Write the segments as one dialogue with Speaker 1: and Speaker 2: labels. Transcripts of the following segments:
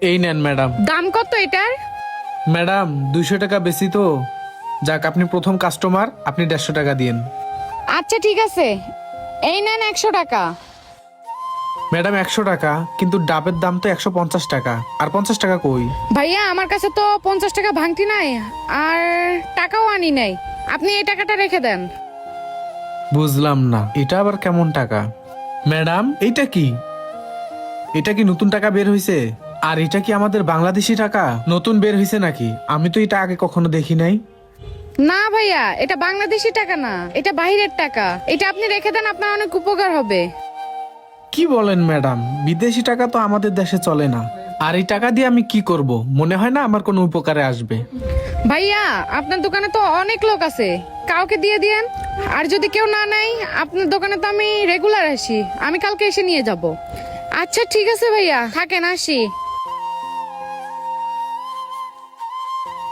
Speaker 1: এই নেন ম্যাডাম।
Speaker 2: দাম কত এটার?
Speaker 1: ম্যাডাম 200 টাকা বেশি তো, যাক আপনি প্রথম কাস্টমার, আপনি 150 টাকা দিন।
Speaker 2: আচ্ছা ঠিক আছে, এই নেন 100 টাকা।
Speaker 1: ম্যাডাম 100 টাকা, কিন্তু ডাবের দাম তো 150 টাকা, আর 50 টাকা কই?
Speaker 2: ভাইয়া আমার কাছে তো 50 টাকা ভাঙতি নাই, আর টাকাও আনি নাই, আপনি এই টাকাটা রেখে দেন।
Speaker 1: বুঝলাম না, এটা আবার কেমন টাকা? ম্যাডাম এইটা কি? এটা কি নতুন টাকা বের হইছে? আর এটা কি আমাদের বাংলাদেশি টাকা নতুন বের হইছে নাকি? আমি তো এটা আগে কখনো দেখি নাই।
Speaker 2: না ভাইয়া, এটা বাংলাদেশি টাকা না, এটা বাইরের টাকা। এটা আপনি রেখে দেন, আপনার অনেক উপকার হবে।
Speaker 1: কি বলেন ম্যাডাম, বিদেশি টাকা তো আমাদের দেশে চলে না, আর এই টাকা দিয়ে আমি কি করব? মনে হয় না আমার কোনো উপকারে আসবে।
Speaker 2: ভাইয়া আপনার দোকানে তো অনেক লোক আছে, কাউকে দিয়ে দিয়েন। আর যদি কেউ না নেয়, আপনার দোকানে তো আমি রেগুলার আসি, আমি কালকে এসে নিয়ে যাব। আচ্ছা ঠিক আছে ভাইয়া, থাকেন, আসি।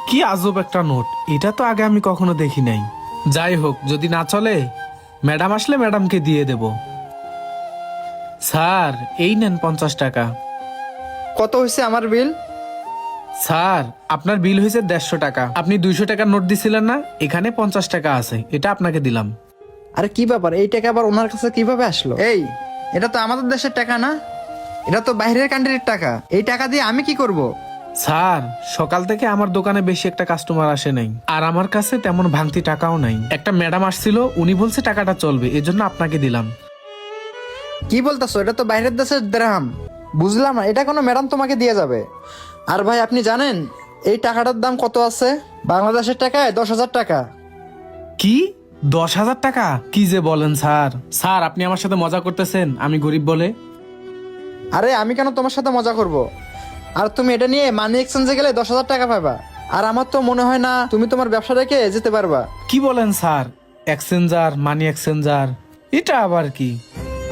Speaker 1: কি আজব একটা নোট, এটা তো আগে আমি কখনো দেখি নাই। যাই হোক, যদি না চলে ম্যাডাম আসলে ম্যাডামকে দিয়ে দেব। স্যার এই নেন 50 টাকা।
Speaker 3: কত হয়েছে আমার বিল?
Speaker 1: স্যার আপনার বিল হয়েছে 150 টাকা, আপনি 200 টাকার নোট দিছিলেন না, এখানে 50 টাকা আছে, এটা আপনাকে দিলাম।
Speaker 3: আরে কি ব্যাপার, এই টাকা আবার ওনার কাছে কিভাবে আসলো? এই, এটা তো আমাদের দেশের টাকা না, এটা তো বাইরের কান্ট্রির টাকা। এই টাকা দিয়ে আমি কি করব?
Speaker 1: স্যার সকাল থেকে আমার দোকানে বেশি একটা কাস্টমার আসে নাই, আর আমার কাছে তেমন ভাঙতি টাকাও নাই। একটা ম্যাডাম আসছিল, উনি বলছে টাকাটা চলবে, এজন্য আপনাকে দিলাম।
Speaker 3: কি বলতেছো? এটা তো বাইরের দেশের দেরহাম। বুঝলাম না, এটা কোনো ম্যাডাম তোমাকে দিয়ে যাবে? আর ভাই আপনি জানেন এই টাকাটার দাম কত আছে? বাংলাদেশের টাকায় 10,000 টাকা।
Speaker 1: কি 10,000 টাকা? কি যে বলেন স্যার! স্যার আপনি আমার সাথে মজা করতেছেন আমি গরিব বলে?
Speaker 3: আরে আমি কেন তোমার সাথে মজা করব? আর তুমি এটা নিয়ে মানি এক্সচেঞ্জে গেলে 10,000 টাকা পাবা। আর আমার তো মনে হয় না তুমি তোমার ব্যবসা রেখে যেতে পারবা।
Speaker 1: কি বলেন স্যার? এক্সচেঞ্জার, মানি এক্সচেঞ্জার, এটা আবার কি?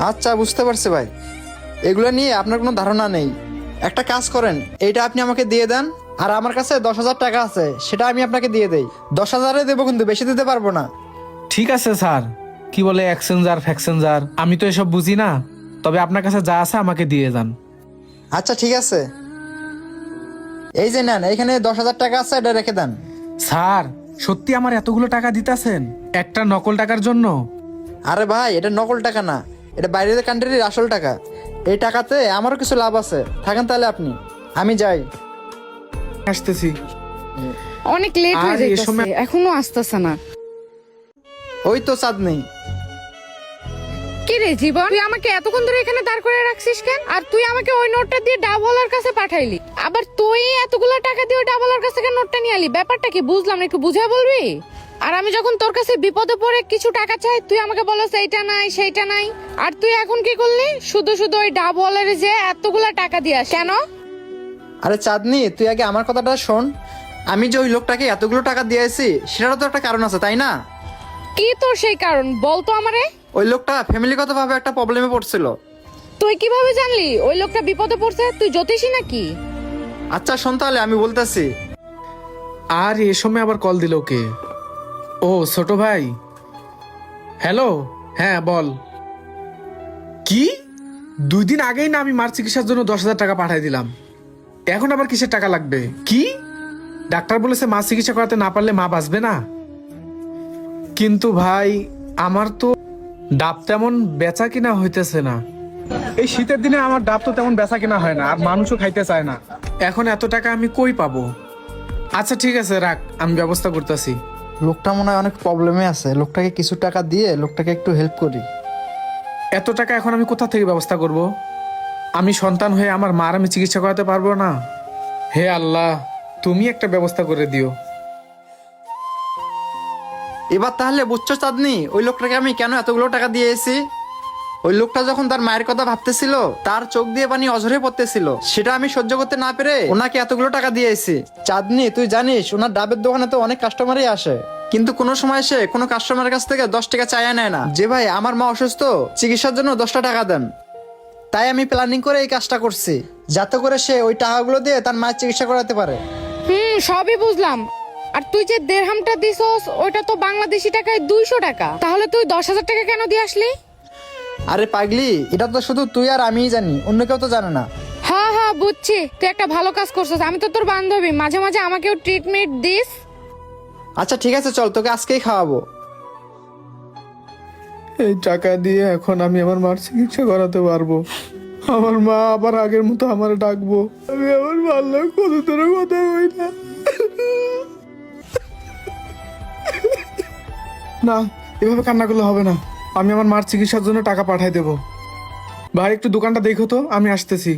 Speaker 3: আচ্ছা বুঝতে পারছি ভাই, এগুলো নিয়ে আপনার কোনো ধারণা নেই। একটা কাজ করেন, এইটা আপনি আমাকে দিয়ে দেন, আর আমার কাছে 10,000 টাকা আছে, সেটা আমি আপনাকে দিয়ে দেই। 10,000-এ দেবো, কিন্তু বেশি দিতে পারবো না।
Speaker 1: ঠিক আছে স্যার। কি বলে এক্সচেঞ্জার ফ্যাক্সেঞ্জার, আমি তো এসব বুঝি না, তবে আপনার কাছে যা আছে আমাকে দিয়ে যান।
Speaker 3: আচ্ছা ঠিক আছে, এই যে নেন, এখানে 10,000 টাকা আছে, এটা রেখে দেন।
Speaker 1: স্যার সত্যি আমার এতগুলো টাকা দিতেছেন একটা নকল টাকার জন্য?
Speaker 3: আরে ভাই, এটা নকল টাকা না, এটা বাইরের কান্ট্রির আসল টাকা। এই টাকাতে আমারও কিছু লাভ আছে। থাকেন তাহলে আপনি, আমি যাই।
Speaker 1: আসতেছি।
Speaker 2: অনেক লেট হয়ে
Speaker 1: আর এ
Speaker 2: যাইতেছে,
Speaker 1: সময়-
Speaker 2: এখনো আসতেছে না।
Speaker 3: ওই তো চাঁদনি।
Speaker 2: কি রে জীবন, তুই আমাকে এতক্ষণ ধরে এখানে দাঁড় করে রাখছিস কেন? আর তুই আমাকে ওই নোটটা দিয়ে ডাবলার কাছে পাঠাইলি, আবার তুই এতগুলো টাকা দিয়ে ওই ডাবলার কাছ থেকে নোটটা নিয়ে আলি। ব্যাপারটা কি বুঝলাম না, একটু বুঝাই বলবি? আর আমি যখন তোর কাছে বিপদে পড়ে কিছু টাকা চাই, তুই আমাকে বলস এইটা নাই সেইটা নাই, আর তুই এখন কি করলি? শুধু শুধু ওই ডাবলারে যে এতগুলা টাকা দিয়ে আস কেন?
Speaker 3: আরে চাঁদনি, তুই আগে আমার কথাটা শোন। আমি যে ওই লোকটাকে এতগুলো টাকা দিয়েছি, সেটারও তো একটা কারণ আছে, তাই না?
Speaker 2: কি তোর সেই কারণ বলতো আমারে?
Speaker 3: ওই লোকটা ফ্যামিলিগতভাবে একটা প্রবলেমে পড়ছিল।
Speaker 2: তুই কিভাবে জানলি ওই লোকটা বিপদে পড়ছে? তুই জ্যোতিষী নাকি?
Speaker 3: আচ্ছা শোন তাহলে, আমি বলতেছি।
Speaker 1: আর এ সময় আবার কল দিল কে? ও ছোট ভাই। হ্যালো, হ্যাঁ বল। কি 2 দিন আগেই না আমি মার চিকিৎসার জন্য 10,000 টাকা পাঠাই দিলাম, এখন আবার কিসের টাকা লাগবে? কি ডাক্তার বলেছে মা চিকিৎসা করাতে না পারলে মা বাঁচবে না? কিন্তু ভাই আমার তো ডাব তেমন বেচা কিনা হইতেছে না। এই শীতের দিনে আমার ডাব তো তেমন বেচা কিনা হয় না, আর মানুষও খাইতে চায় না। এখন এত টাকা আমি কই পাবো? আচ্ছা ঠিক আছে রাখ, আমি ব্যবস্থা করতেছি।
Speaker 3: লোকটা মনে হয় অনেক প্রবলেমে আছে, লোকটাকে কিছু টাকা দিয়ে লোকটাকে একটু হেল্প করি।
Speaker 1: এত টাকা এখন আমি কোথা থেকে ব্যবস্থা করব? আমি সন্তান হয়ে আমার মার আমি চিকিৎসা করাতে পারবো না। হে আল্লাহ, তুমি একটা ব্যবস্থা করে দিও।
Speaker 3: এবার তাহলে বুঝছো চাঁদনি, ওই লোকটাকে আমি কেন এতগুলো টাকা দিয়েছি? ওই লোকটা যখন তার মায়ের কথা ভাবতেছিল, তার চোখ দিয়ে পানি অঝরে পড়তেছিল, সেটা আমি সহ্য করতে না পেরে ওনাকে এতগুলো টাকা দিয়েছি। চাঁদনি, তুই জানিস ওনার ডাবের দোকানে তো অনেক কাস্টমারই আসে, কিন্তু কোনো সময় সে কোনো কাস্টমারের কাছ থেকে 10 টাকা চাইয়া নেয় না, যে ভাই আমার মা অসুস্থ, চিকিৎসার জন্য 10টা টাকা দেন। তাই আমি প্ল্যানিং করে এই কাজটা করছি, যাতে করে সে ওই টাকাগুলো দিয়ে তার মায়ের চিকিৎসা করাতে পারে।
Speaker 2: সবই বুঝলাম। আর তুই যে দেড়হামটা দিছস, ওইটা তো বাংলাদেশি টাকায় 200 টাকা। তাহলে তুই 10,000 টাকা কেন দিয়ে আসলি?
Speaker 3: আরে পাগলি, এটা তো শুধু তুই আর আমিই জানি, অন্য কেউ তো জানে না।
Speaker 2: হ্যাঁ হ্যাঁ বুঝছি, তুই একটা ভালো কাজ করছিস। আমি তো তোর বান্ধবী, মাঝে মাঝে আমাকেও ট্রিটমেন্ট দিস।
Speaker 3: আচ্ছা ঠিক আছে, চল তোকে আজকেই খাওয়াবো।
Speaker 1: এই টাকা দিয়ে এখন আমি আমার মার চিকিৎসা করাতে পারবো। আমার মা আবার আগের মতো আমার ডাকবো। আমি আমার ভালো কত ধরে কথা হই না। না, এভাবে কান্না করলে হবে না। আমি আমার মার চিকিৎসার জন্য টাকা পাঠাই দেবো। ভাই একটু দোকানটা দেখো তো, আমি আসতেছি।